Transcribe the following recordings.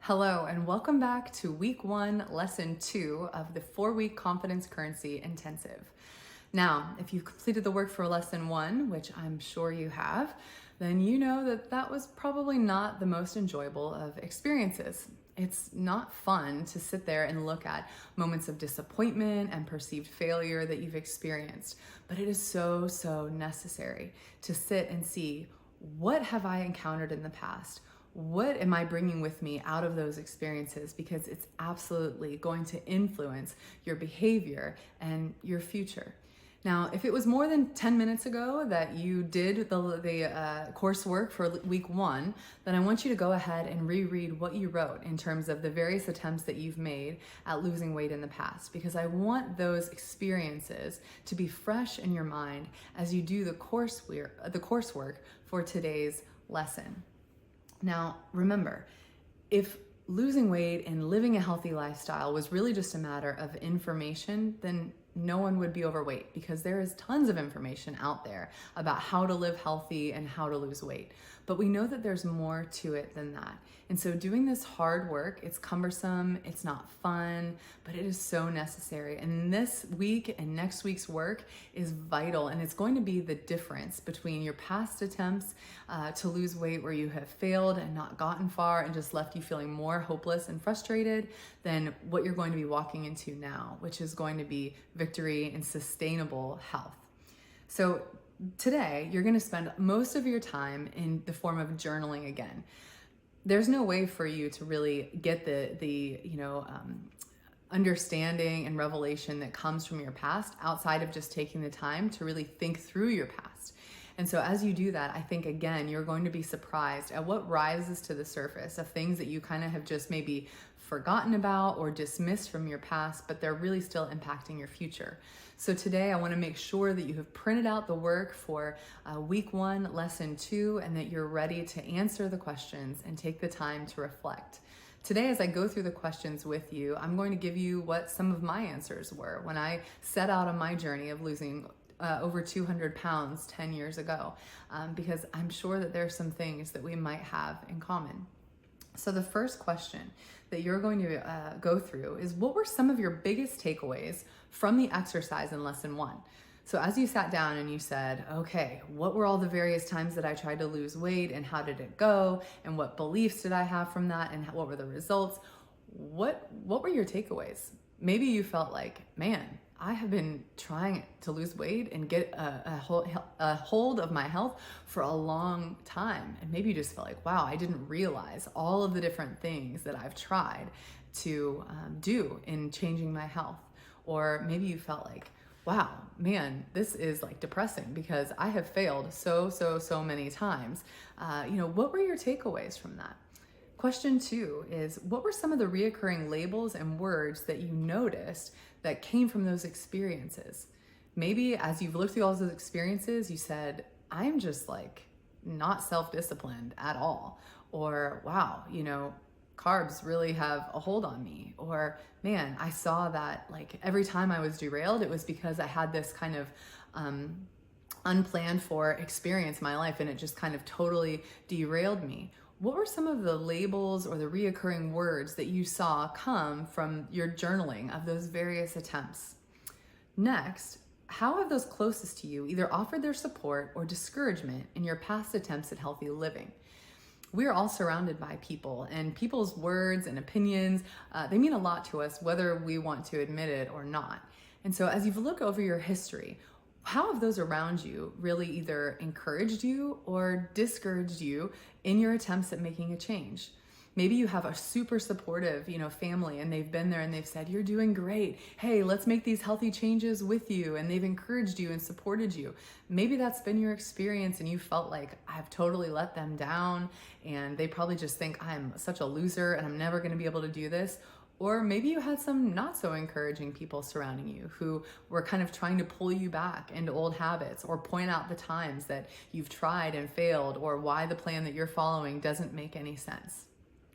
Hello, and welcome back to week 1, lesson 2 of the 4-week confidence currency intensive. Now, if you've completed the work for lesson 1, which I'm sure you have, then you know that that was probably not the most enjoyable of experiences. It's not fun to sit there and look at moments of disappointment and perceived failure that you've experienced, but it is so necessary to sit and see, what have I encountered in the past? What am I bringing with me out of those experiences? Because it's absolutely going to influence your behavior and your future. Now, if it was more than 10 minutes ago that you did the coursework for week 1, then I want you to go ahead and reread what you wrote in terms of the various attempts that you've made at losing weight in the past, because I want those experiences to be fresh in your mind as you do the coursework for today's lesson. Now, remember, if losing weight and living a healthy lifestyle was really just a matter of information, then no one would be overweight, because there is tons of information out there about how to live healthy and how to lose weight. But we know that there's more to it than that. And so doing this hard work, it's cumbersome, it's not fun, but it is so necessary. And this week and next week's work is vital, and it's going to be the difference between your past attempts to lose weight where you have failed and not gotten far and just left you feeling more hopeless and frustrated, than what you're going to be walking into now, which is going to be victory and sustainable health. So today, you're going to spend most of your time in the form of journaling again. There's no way for you to really get the understanding and revelation that comes from your past outside of just taking the time to really think through your past. And so as you do that, I think, again, you're going to be surprised at what rises to the surface of things that you kind of have just maybe forgotten about or dismissed from your past, but they're really still impacting your future. So today I want to make sure that you have printed out the work for week 1, lesson 2, and that you're ready to answer the questions and take the time to reflect. Today, as I go through the questions with you, I'm going to give you what some of my answers were when I set out on my journey of losing over 200 pounds 10 years ago, because I'm sure that there are some things that we might have in common. So the first question that you're going to go through is, what were some of your biggest takeaways from the exercise in lesson 1? So as you sat down and you said, okay, what were all the various times that I tried to lose weight, and how did it go? And what beliefs did I have from that? And what were the results? What were your takeaways? Maybe you felt like, man, I have been trying to lose weight and get a hold of my health for a long time. And maybe you just felt like, wow, I didn't realize all of the different things that I've tried to do in changing my health. Or maybe you felt like, wow, man, this is like depressing because I have failed so many times. What were your takeaways from that? Question 2 is, what were some of the reoccurring labels and words that you noticed that came from those experiences? Maybe as you've looked through all those experiences, you said, I'm just like not self-disciplined at all. Or, wow, carbs really have a hold on me. Or, man, I saw that like every time I was derailed, it was because I had this kind of unplanned for experience in my life, and it just kind of totally derailed me. What were some of the labels or the reoccurring words that you saw come from your journaling of those various attempts? Next, how have those closest to you either offered their support or discouragement in your past attempts at healthy living? We are all surrounded by people, and people's words and opinions, they mean a lot to us, whether we want to admit it or not. And so as you've looked over your history, how have those around you really either encouraged you or discouraged you in your attempts at making a change? Maybe you have a super supportive, family, and they've been there and they've said, you're doing great. Hey, let's make these healthy changes with you. And they've encouraged you and supported you. Maybe that's been your experience and you felt like, I've totally let them down, and they probably just think I'm such a loser and I'm never going to be able to do this. Or maybe you had some not so encouraging people surrounding you who were kind of trying to pull you back into old habits, or point out the times that you've tried and failed, or why the plan that you're following doesn't make any sense.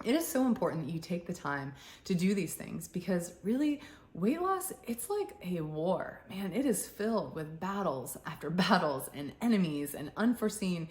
It is so important that you take the time to do these things, because really, weight loss, it's like a war. Man, it is filled with battles after battles and enemies and unforeseen,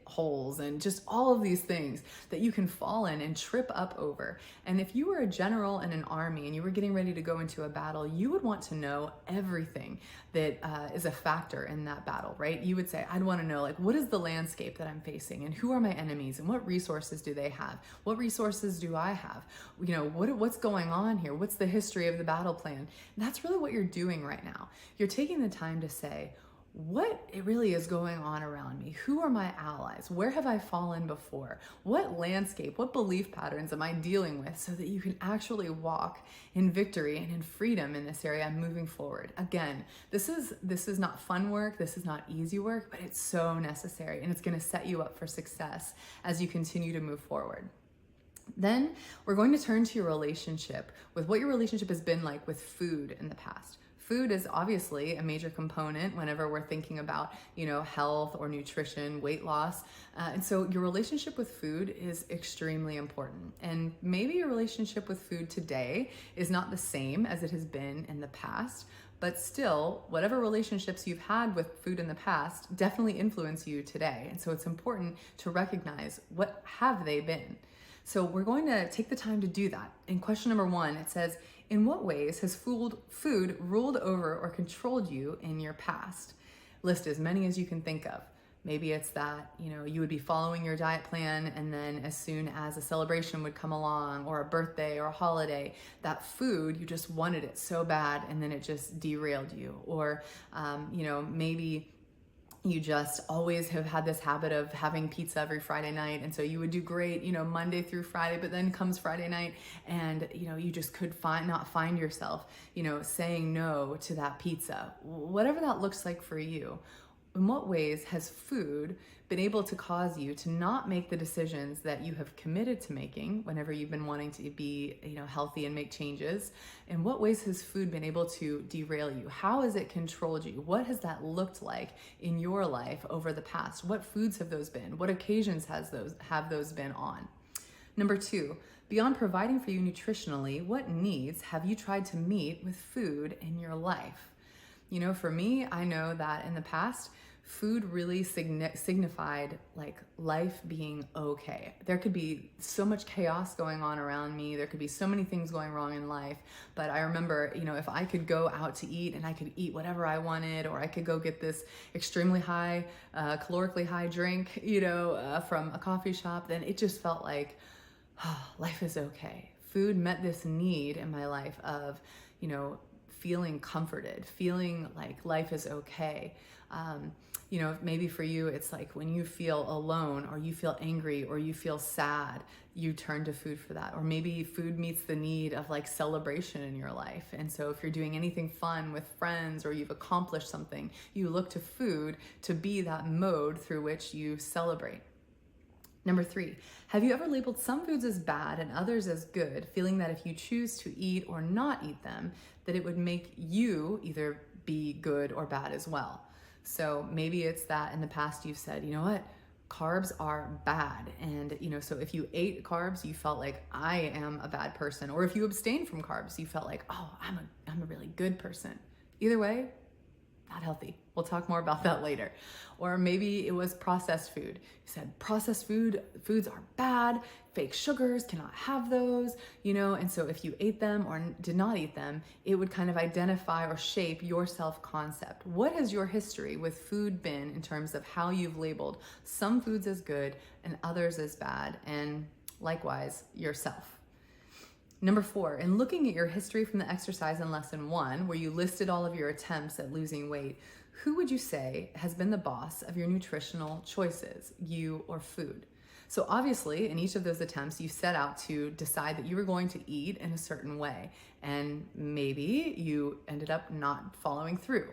holes and just all of these things that you can fall in and trip up over. And if you were a general in an army and you were getting ready to go into a battle, you would want to know everything that is a factor in that battle, right? You would say, I'd want to know, like, what is the landscape that I'm facing, and who are my enemies, and what resources do they have? What resources do I have? You know, what's going on here? What's the history of the battle plan? And that's really what you're doing right now. You're taking the time to say, what it really is going on around me? Who are my allies? Where have I fallen before? What landscape, what belief patterns am I dealing with, so that you can actually walk in victory and in freedom in this area moving forward? Again, this is not fun work. This is not easy work, but it's so necessary, and it's going to set you up for success as you continue to move forward. Then we're going to turn to your relationship, with what your relationship has been like with food in the past. Food is obviously a major component whenever we're thinking about, health or nutrition, weight loss. And so your relationship with food is extremely important. And maybe your relationship with food today is not the same as it has been in the past, but still, whatever relationships you've had with food in the past definitely influence you today. And so it's important to recognize, what have they been? So we're going to take the time to do that. In question number 1, it says, in what ways has food ruled over or controlled you in your past? List as many as you can think of. Maybe it's that, you would be following your diet plan, and then as soon as a celebration would come along, or a birthday or a holiday, that food, you just wanted it so bad, and then it just derailed you. Or, maybe you just always have had this habit of having pizza every Friday night. And so you would do great, Monday through Friday, but then comes Friday night and, you just could not find yourself, saying no to that pizza. Whatever that looks like for you. In what ways has food been able to cause you to not make the decisions that you have committed to making whenever you've been wanting to be, healthy and make changes? In what ways has food been able to derail you? How has it controlled you? What has that looked like in your life over the past? What foods have those been? What occasions have those been on? Number 2, beyond providing for you nutritionally, what needs have you tried to meet with food in your life? For me, I know that in the past, food really signified like life being okay. There could be so much chaos going on around me. There could be so many things going wrong in life. But I remember, if I could go out to eat and I could eat whatever I wanted, or I could go get this extremely high, calorically high drink, from a coffee shop, then it just felt like, life is okay. Food met this need in my life of, feeling comforted, feeling like life is okay. Maybe for you, it's like when you feel alone, or you feel angry, or you feel sad, you turn to food for that. Or maybe food meets the need of like celebration in your life. And so if you're doing anything fun with friends, or you've accomplished something, you look to food to be that mode through which you celebrate. Number 3, have you ever labeled some foods as bad and others as good, feeling that if you choose to eat or not eat them, that it would make you either be good or bad as well? So maybe it's that in the past you've said, you know what, carbs are bad. And, so if you ate carbs, you felt like, I am a bad person. Or if you abstained from carbs, you felt like, oh, I'm a really good person. Either way, not healthy. We'll talk more about that later. Or maybe it was processed food. You said processed foods are bad, fake sugars, cannot have those, and so if you ate them or did not eat them, it would kind of identify or shape your self-concept. What has your history with food been in terms of how you've labeled some foods as good and others as bad, and likewise yourself? Number 4, in looking at your history from the exercise in lesson 1, where you listed all of your attempts at losing weight, who would you say has been the boss of your nutritional choices, you or food? So obviously, in each of those attempts, you set out to decide that you were going to eat in a certain way, and maybe you ended up not following through.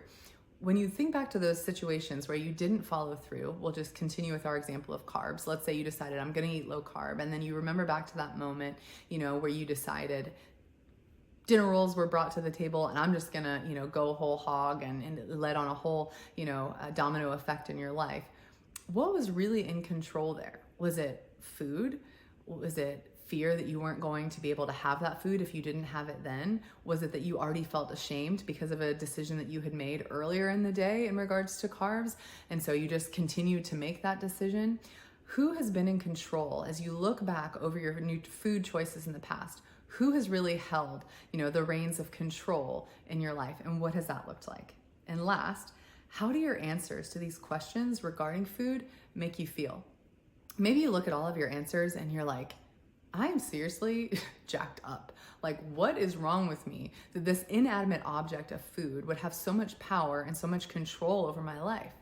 When you think back to those situations where you didn't follow through, we'll just continue with our example of carbs. Let's say you decided, I'm going to eat low carb, and then you remember back to that moment, where you decided dinner rolls were brought to the table, and I'm just going to, go whole hog, and it led on a whole, a domino effect in your life. What was really in control there? Was it food? Was it fear that you weren't going to be able to have that food if you didn't have it then? Was it that you already felt ashamed because of a decision that you had made earlier in the day in regards to carbs, and so you just continued to make that decision? Who has been in control as you look back over your new food choices in the past? Who has really held, the reins of control in your life, and what has that looked like? And last, how do your answers to these questions regarding food make you feel? Maybe you look at all of your answers and you're like, I am seriously jacked up. Like, what is wrong with me that this inanimate object of food would have so much power and so much control over my life?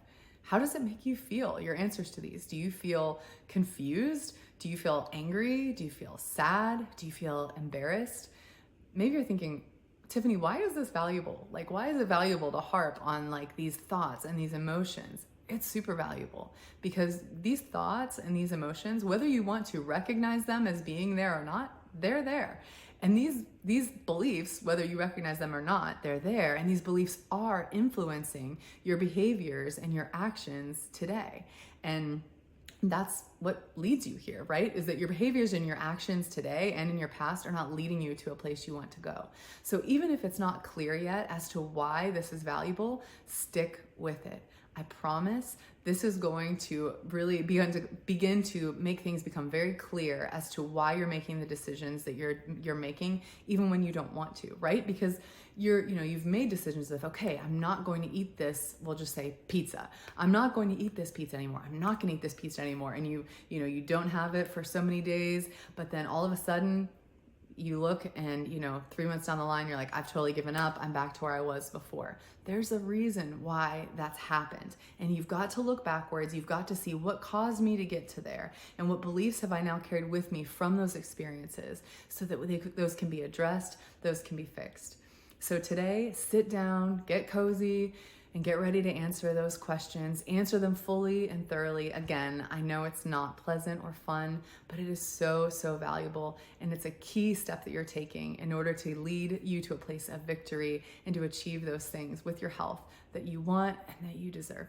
How does it make you feel? Your answers to these. Do you feel confused? Do you feel angry? Do you feel sad? Do you feel embarrassed? Maybe you're thinking, Tiffany, why is this valuable? Like, why is it valuable to harp on like these thoughts and these emotions? It's super valuable because these thoughts and these emotions, whether you want to recognize them as being there or not, they're there. And these beliefs, whether you recognize them or not, they're there. And these beliefs are influencing your behaviors and your actions today. And that's what leads you here, right? Is that your behaviors and your actions today and in your past are not leading you to a place you want to go. So even if it's not clear yet as to why this is valuable, stick with it. I promise this is going to really begin to make things become very clear as to why you're making the decisions that you're making, even when you don't want to, right? Because you've made decisions of, okay, I'm not going to eat this, we'll just say pizza. I'm not going to eat this pizza anymore. I'm not going to eat this pizza anymore. And you don't have it for so many days, but then all of a sudden you look and 3 months down the line, you're like, I've totally given up. I'm back to where I was before. There's a reason why that's happened. And you've got to look backwards. You've got to see what caused me to get to there and what beliefs have I now carried with me from those experiences so that those can be addressed, those can be fixed. So today, sit down, get cozy, and get ready to answer those questions. Answer them fully and thoroughly. Again, I know it's not pleasant or fun, but it is so, so valuable. And it's a key step that you're taking in order to lead you to a place of victory and to achieve those things with your health that you want and that you deserve.